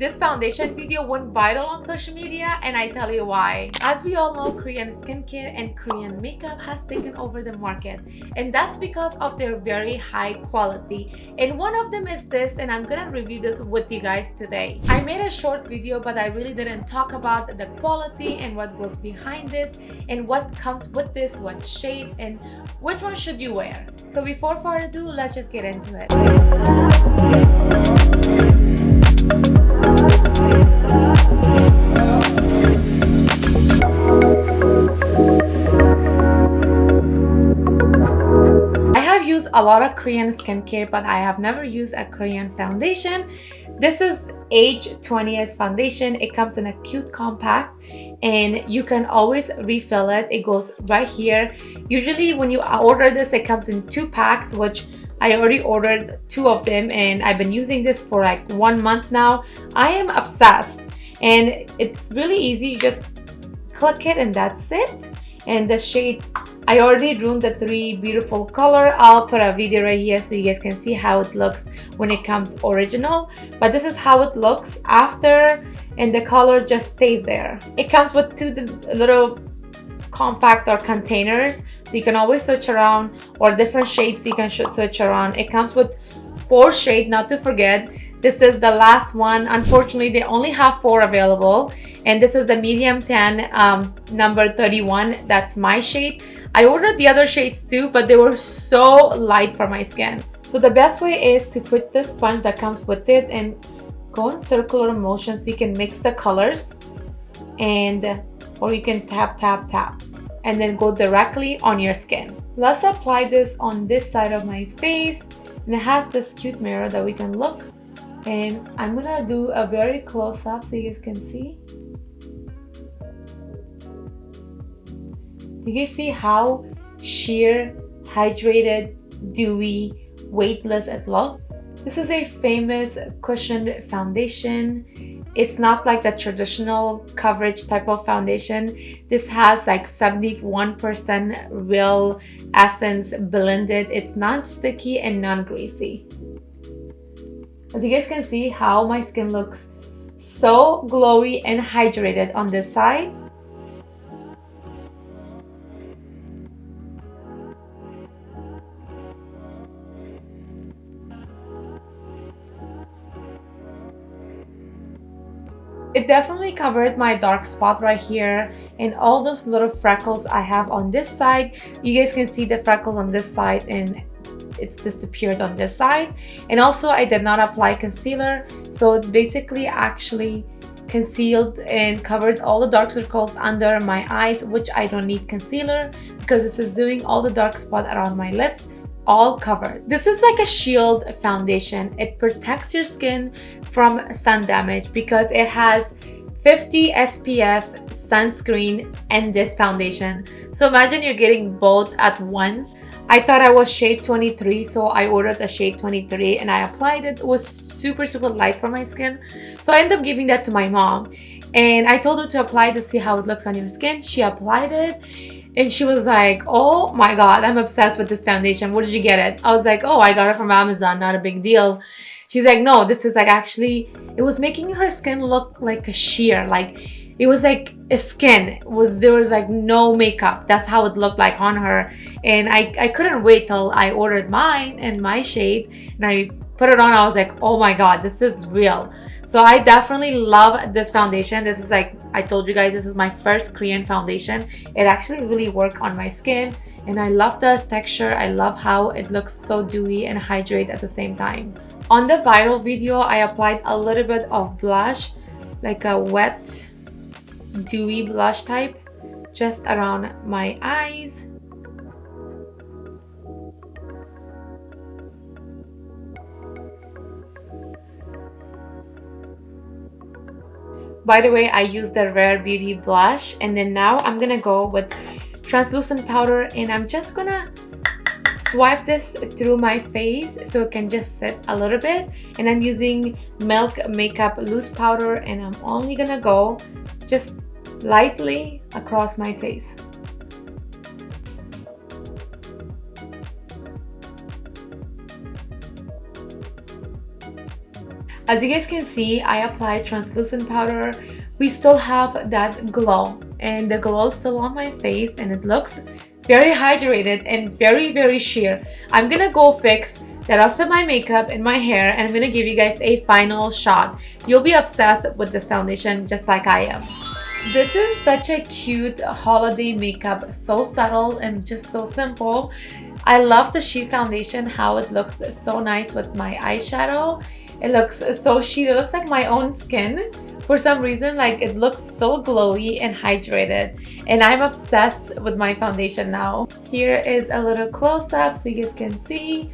This foundation video went viral on social media, and I tell you why. As we all know, Korean skincare and Korean makeup has taken over the market, and that's because of their very high quality. And one of them is this, and I'm gonna review this with you guys today. I made a short video, but I really didn't talk about the quality and what goes behind this and what comes with this, what shade, and which one should you wear. So before further ado, let's just get into it. I have used a lot of Korean skincare, but I have never used a Korean foundation. This is Age 20th foundation. It comes in a cute compact, and you can always refill it. It goes right here. Usually when you order this, it comes in 2 packs, which I already ordered 2 of them, and I've been using this for like 1 month now. I am obsessed, and it's really easy. You just click it and that's it. And the shade, I already ruined the 3 beautiful color. I'll put a video right here so you guys can see how it looks when it comes original, but this is how it looks after, and the color just stays there. It comes with 2 little compact or containers, so you can always switch around, or different shades you can switch around. It comes with 4 shades, not to forget. This is the last one. Unfortunately, they only have 4 available, and this is the medium tan, number 31. That's my shade. I ordered the other shades too, but they were so light for my skin. So the best way is to put the sponge that comes with it and go in circular motion so you can mix the colors, and or you can tap tap tap and then go directly on your skin. Let's apply this on this side of my face, and it has this cute mirror that we can look. And I'm gonna do a very close up so you guys can see. Do you guys see how sheer, hydrated, dewy, weightless it looks? This is a famous cushioned foundation. It's not like the traditional coverage type of foundation. This has like 71% real essence blended. It's non-sticky and non-greasy. As you guys can see how my skin looks so glowy and hydrated on this side. It definitely covered my dark spot right here and all those little freckles I have on this side. You guys can see the freckles on this side, and it's disappeared on this side. And also I did not apply concealer, so it basically actually concealed and covered all the dark circles under my eyes, which I don't need concealer because this is doing all the dark spot around my lips, all covered. This is like a shield foundation. It protects your skin from sun damage because it has 50 SPF sunscreen and this foundation. So imagine you're getting both at once. I thought I was shade 23, so I ordered a shade 23 and I applied it. It was super light for my skin, so I ended up giving that to my mom, and I told her to apply to see how it looks on your skin. She applied it and she was like, oh my god, I'm obsessed with this foundation. Where did you get it? I was like, oh, I got it from Amazon, not a big deal. She's like, no, this is like, actually, it was making her skin look like a sheer, like it was like a skin. There was like no makeup. That's how it looked like on her. And I couldn't wait till I ordered mine and my shade and I put it on. I was like, oh my god, this is real. So I definitely love this foundation. This is like, I told you guys, this is my first Korean foundation. It actually really worked on my skin, and I love the texture. I love how it looks so dewy and hydrated at the same time. On the viral video, I applied a little bit of blush, like a wet dewy blush type, just around my eyes. By the way, I used the Rare Beauty blush, and then now I'm gonna go with translucent powder, and I'm just gonna swipe this through my face so it can just sit a little bit. And I'm using Milk Makeup loose powder, and I'm only gonna go just lightly across my face. As you guys can see, I applied translucent powder. We still have that glow, and the glow is still on my face, and it looks very hydrated and very sheer. I'm gonna go fix the rest of my makeup and my hair, and I'm gonna give you guys a final shot. You'll be obsessed with this foundation just like I am. This is such a cute holiday makeup, so subtle and just so simple. I love the sheet foundation, how it looks so nice with my eyeshadow. It looks so sheet, it looks like my own skin. For some reason, like, it looks so glowy and hydrated, and I'm obsessed with my foundation now. Here is a little close-up so you guys can see.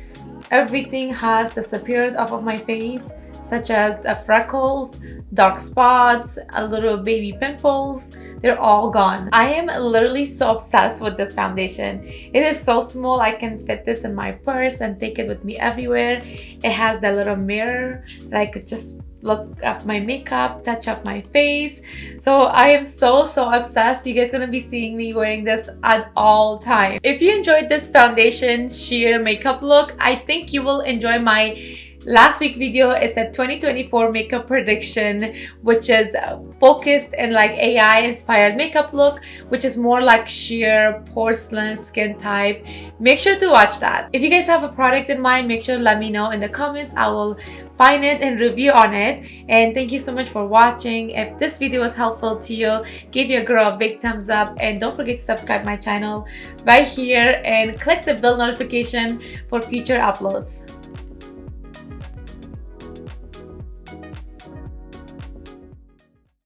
Everything has disappeared off of my face, such as the freckles, dark spots, a little baby pimples. They're all gone. I am literally so obsessed with this foundation. It is so small, I can fit this in my purse and take it with me everywhere. It has that little mirror that I could just look at my makeup, touch up my face. So I am so obsessed. You guys gonna be seeing me wearing this at all time. If you enjoyed this foundation sheer makeup look, I think you will enjoy my last week video. It's a 2024 makeup prediction, which is focused in like AI inspired makeup look, which is more like sheer porcelain skin type. Make sure to watch that. If you guys have a product in mind, make sure to let me know in the comments. I will find it and review on it. And thank you so much for watching. If this video was helpful to you, give your girl a big thumbs up, and don't forget to subscribe my channel right here and click the bell notification for future uploads.